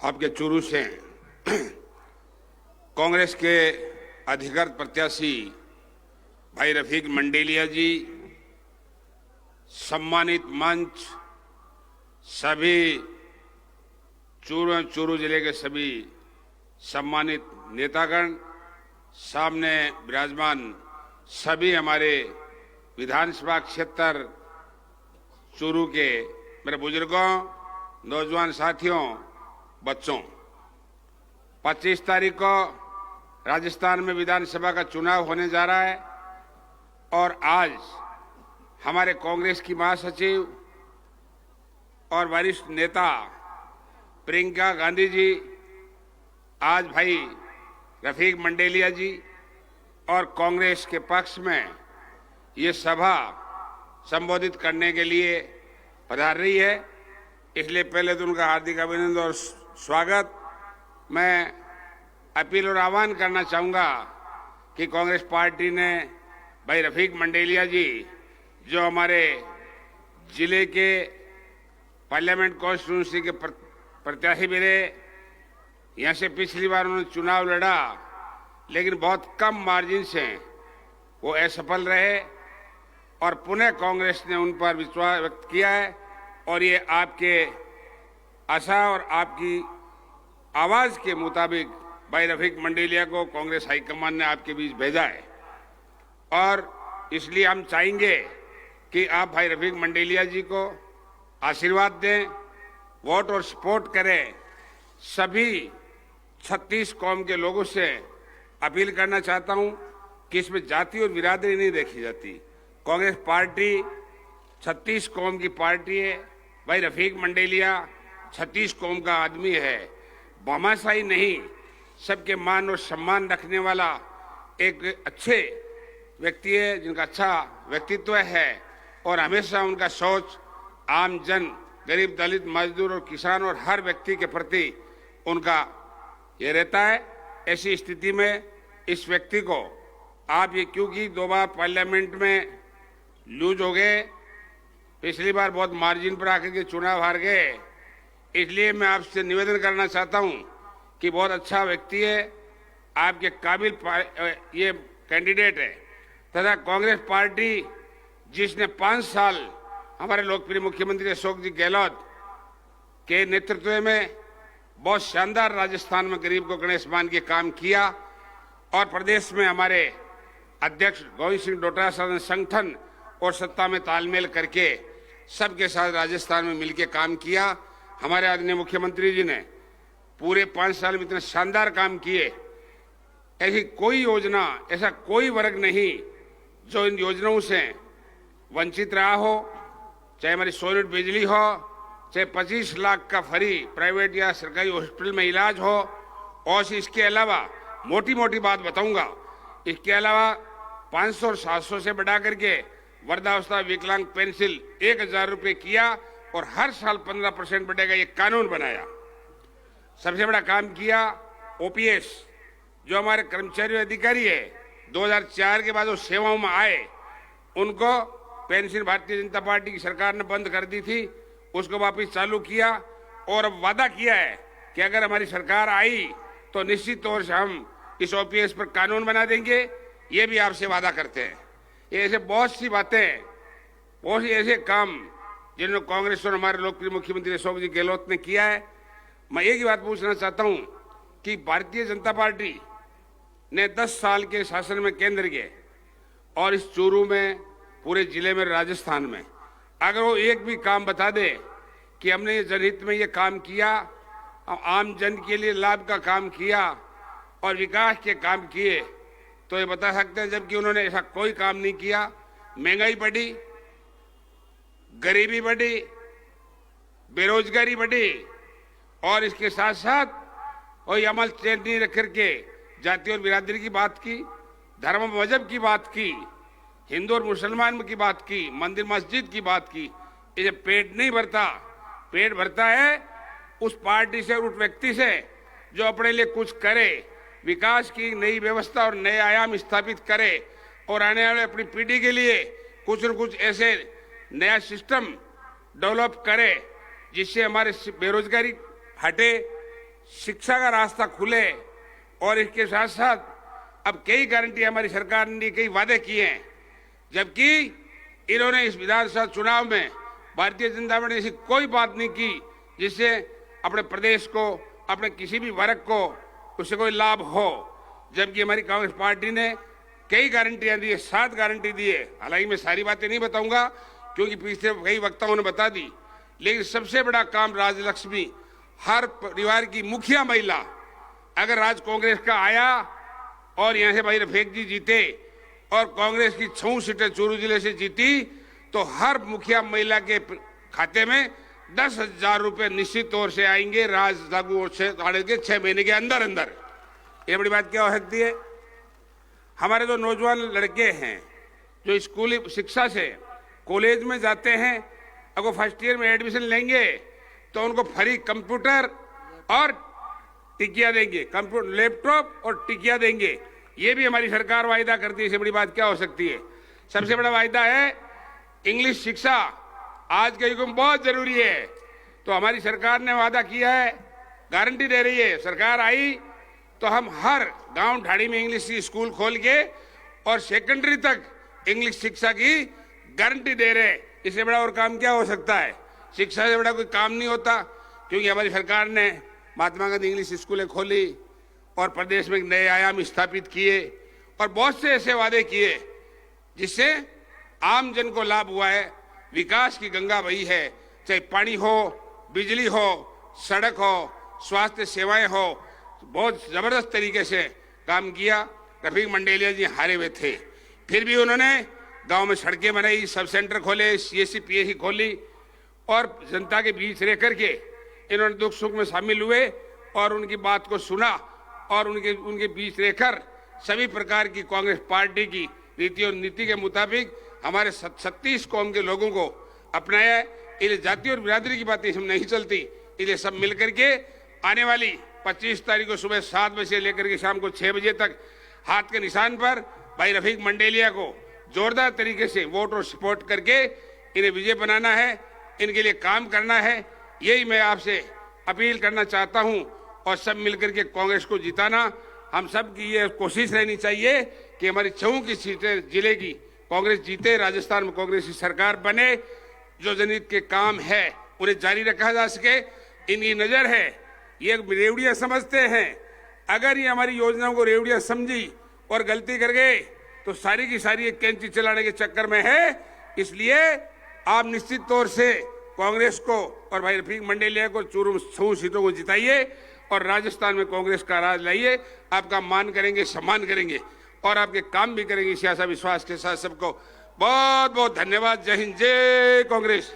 आपके चूरू से कांग्रेस के अधिकृत प्रत्याशी भाई रफीक मंडेलिया जी, सम्मानित मंच, सभी चूरू जिले के सभी सम्मानित नेतागण, सामने विराजमान सभी हमारे विधानसभा क्षेत्र चूरू के मेरे बुजुर्गों, नौजवान साथियों, बच्चों, 25 तारीख को राजस्थान में विधानसभा का चुनाव होने जा रहा है और आज हमारे कांग्रेस की महासचिव और वरिष्ठ नेता प्रियंका गांधी जी आज भाई रफीक मंडेलिया जी और कांग्रेस के पक्ष में ये सभा संबोधित करने के लिए पधार रही है। इसलिए पहले तो उनका हार्दिक अभिनंदन और स्वागत। मैं अपील और आह्वान करना चाहूंगा कि कांग्रेस पार्टी ने भाई रफीक मंडेलिया जी, जो हमारे जिले के पार्लियामेंट कॉन्स्टिट्यूंसी के प्रत्याशी भी रहे, यहाँ से पिछली बार उन्होंने चुनाव लड़ा लेकिन बहुत कम मार्जिन से वो असफल रहे और पुनः कांग्रेस ने उन पर विश्वास व्यक्त किया है और ये आपके आशा और आपकी आवाज के मुताबिक भाई रफीक मंडेलिया को कांग्रेस हाईकमान ने आपके बीच भेजा है और इसलिए हम चाहेंगे कि आप भाई रफीक मंडेलिया जी को आशीर्वाद दें, वोट और सपोर्ट करें। सभी 36 कौम के लोगों से अपील करना चाहता हूं कि इसमें जाति और बिरादरी नहीं देखी जाती। कांग्रेस पार्टी 36 कौम की पार्टी है। भाई रफीक मंडेलिया 36 कौम का आदमी है, भामाशाही नहीं, सबके मान और सम्मान रखने वाला एक अच्छे व्यक्ति है, जिनका अच्छा व्यक्तित्व है और हमेशा उनका सोच आम जन, गरीब, दलित, मजदूर और किसान और हर व्यक्ति के प्रति उनका ये रहता है। ऐसी स्थिति में इस व्यक्ति को आप ये, क्योंकि 2 बार पार्लियामेंट में लूज हो गए, पिछली बार बहुत मार्जिन पर आकर के चुनाव हार गए, इसलिए मैं आपसे निवेदन करना चाहता हूं कि बहुत अच्छा व्यक्ति है, आपके काबिल ये कैंडिडेट है तथा कांग्रेस पार्टी जिसने 5 साल हमारे लोकप्रिय मुख्यमंत्री अशोक जी गहलोत के नेतृत्व में बहुत शानदार राजस्थान में गरीब को गणेश मान के काम किया और प्रदेश में हमारे अध्यक्ष गोविंद सिंह डोटासरा ने संगठन और सत्ता में तालमेल करके सबके साथ राजस्थान में मिलकर काम किया। हमारे आदरणीय मुख्यमंत्री जी ने पूरे 5 साल में इतने शानदार काम किए। ऐसी कोई योजना, ऐसा कोई वर्ग नहीं जो इन योजनाओं से वंचित रहा हो, चाहे हमारी 100 यूनिट बिजली हो, चाहे 25 लाख का फ्री प्राइवेट या सरकारी हॉस्पिटल में इलाज हो, और इसके अलावा मोटी मोटी बात बताऊंगा, इसके अलावा 500 और 700 से बढ़ा करके वृद्धावस्था विकलांग पेंशन 1000 रुपये किया और हर साल 15% बढ़ेगा, ये कानून बनाया। सबसे बड़ा काम किया ओपीएस, जो हमारे कर्मचारी अधिकारी है 2004 के बाद वो सेवाओं में आए, उनको पेंशन भारतीय जनता पार्टी की सरकार ने बंद कर दी थी, उसको वापस चालू किया और अब वादा किया है कि अगर हमारी सरकार आई तो निश्चित तौर से हम इस ओपीएस पर कानून बना देंगे। ये भी आपसे वादा करते हैं। ये ऐसे बहुत सी बातें, बहुत सी ऐसे काम जिन्होंने कांग्रेस और हमारे लोकप्रिय मुख्यमंत्री अशोक जी गहलोत ने किया है। मैं एक ही बात पूछना चाहता हूं कि भारतीय जनता पार्टी ने 10 साल के शासन में केंद्र के और इस चूरू में, पूरे जिले में, राजस्थान में, अगर वो एक भी काम बता दे कि हमने ये जनहित में ये काम किया, आम जन के लिए लाभ का काम किया और विकास के काम किए, तो ये बता सकते हैं, जबकि उन्होंने ऐसा कोई काम नहीं किया। महंगाई बढ़ी, गरीबी बढ़ी, बेरोजगारी बढ़ी और इसके साथ साथ कोई अमल चेंज नहीं रख करके जाति और बिरादरी की बात की, धर्म मजहब की बात की, हिंदू और मुसलमान की बात की, मंदिर मस्जिद की बात की। इसे पेट नहीं भरता, पेट भरता है उस पार्टी से और उस व्यक्ति से जो अपने लिए कुछ करे, विकास की नई व्यवस्था और नए आयाम स्थापित करे और आने वाले अपनी पीढ़ी के लिए कुछ न कुछ ऐसे नया सिस्टम डेवलप करे जिससे हमारे बेरोजगारी हटे शिक्षा का रास्ता खुले और इसके साथ साथ अब कई गारंटी हमारी सरकार ने कई वादे किए हैं, जबकि इन्होंने इस विधानसभा चुनाव में भारतीय जनता पार्टी ने ऐसी कोई बात नहीं की जिससे अपने प्रदेश को, अपने किसी भी वर्ग को उससे कोई लाभ हो। जबकि हमारी कांग्रेस पार्टी ने कई गारंटियां दी है, 7 गारंटी दी है। हालांकि मैं सारी बातें नहीं बताऊंगा क्योंकि पिछले कई वक्ताओं ने बता दी, लेकिन सबसे बड़ा काम राजलक्ष्मी, हर परिवार की मुखिया महिला अगर राज कांग्रेस का आया और यहां से भाई रफीक जी जीते और कांग्रेस की 6 सीटें चूरू जिले से जीती तो हर मुखिया महिला के खाते में 10,000 रुपए निश्चित तौर से आएंगे राज लागू से 6 महीने के अंदर अंदर। ये बड़ी बात क्या हो सकती है? हमारे जो नौजवान लड़के हैं जो स्कूली शिक्षा से कॉलेज में जाते हैं, अगर फर्स्ट ईयर में एडमिशन लेंगे तो उनको फ्री कंप्यूटर और टिकिया देंगे, कंप्यूटर लैपटॉप और टिकिया देंगे। ये भी हमारी सरकार वायदा करती है। इससे बड़ी बात क्या हो सकती है? सबसे बड़ा वायदा है इंग्लिश शिक्षा, आज के युग में बहुत जरूरी है। तो हमारी सरकार ने वादा किया है, गारंटी दे रही है, सरकार आई तो हम हर गांव ढाड़ी में इंग्लिश की स्कूल खोल के और सेकेंडरी तक इंग्लिश शिक्षा की गारंटी दे रहे। इससे बड़ा और काम क्या हो सकता है? शिक्षा से बड़ा कोई काम नहीं होता, क्योंकि हमारी सरकार ने महात्मा गांधी इंग्लिश स्कूलें खोली और प्रदेश में नए आयाम स्थापित किए और बहुत से ऐसे वादे किए जिससे आम जन को लाभ हुआ है। विकास की गंगा बही है, चाहे पानी हो, बिजली हो, सड़क हो, स्वास्थ्य सेवाएं हो, बहुत जबरदस्त तरीके से काम किया। रफीक मंडेलिया जी हारे हुए थे, फिर भी उन्होंने गांव में सड़कें बनाई, सब सेंटर खोले, CSC PSC खोली और जनता के बीच रह करके इन्होंने दुख सुख में शामिल हुए और उनकी बात को सुना और उनके बीच रहकर सभी प्रकार की कांग्रेस पार्टी की रीति और नीति के मुताबिक हमारे 36 कौम के लोगों को अपनाया। इसलिए जाति और बिरादरी की बातें हम नहीं चलती, इसलिए सब मिलकर के आने वाली 25 तारीख को सुबह 7 बजे से लेकर के शाम को 6 बजे तक हाथ के निशान पर भाई रफीक मंडेलिया को जोरदार तरीके से वोट और सपोर्ट करके इन्हें विजय बनाना है, इनके लिए काम करना है। यही मैं आपसे अपील करना चाहता हूं और सब मिलकर के कांग्रेस को जिताना हम सब की ये कोशिश रहनी चाहिए कि हमारी 6 की सीटें जिले की कांग्रेस जीते, राजस्थान में कांग्रेस की सरकार बने, जो जनहित के काम है उन्हें जारी रखा जा सके। इनकी नजर है, ये रेवड़ियां समझते हैं, अगर ये हमारी योजनाओं को रेवड़ियां समझी और गलती कर गए तो सारी की सारी एक कैंची चलाने के चक्कर में है। इसलिए आप निश्चित तौर से कांग्रेस को और भाई रफीक मंडेलिया को चूरू 6 सीटों को जिताइए और राजस्थान में कांग्रेस का राज लाइए। आपका मान करेंगे, सम्मान करेंगे और आपके काम भी करेंगे। इस आशा विश्वास के साथ सबको बहुत बहुत धन्यवाद। जय हिंद, जय कांग्रेस।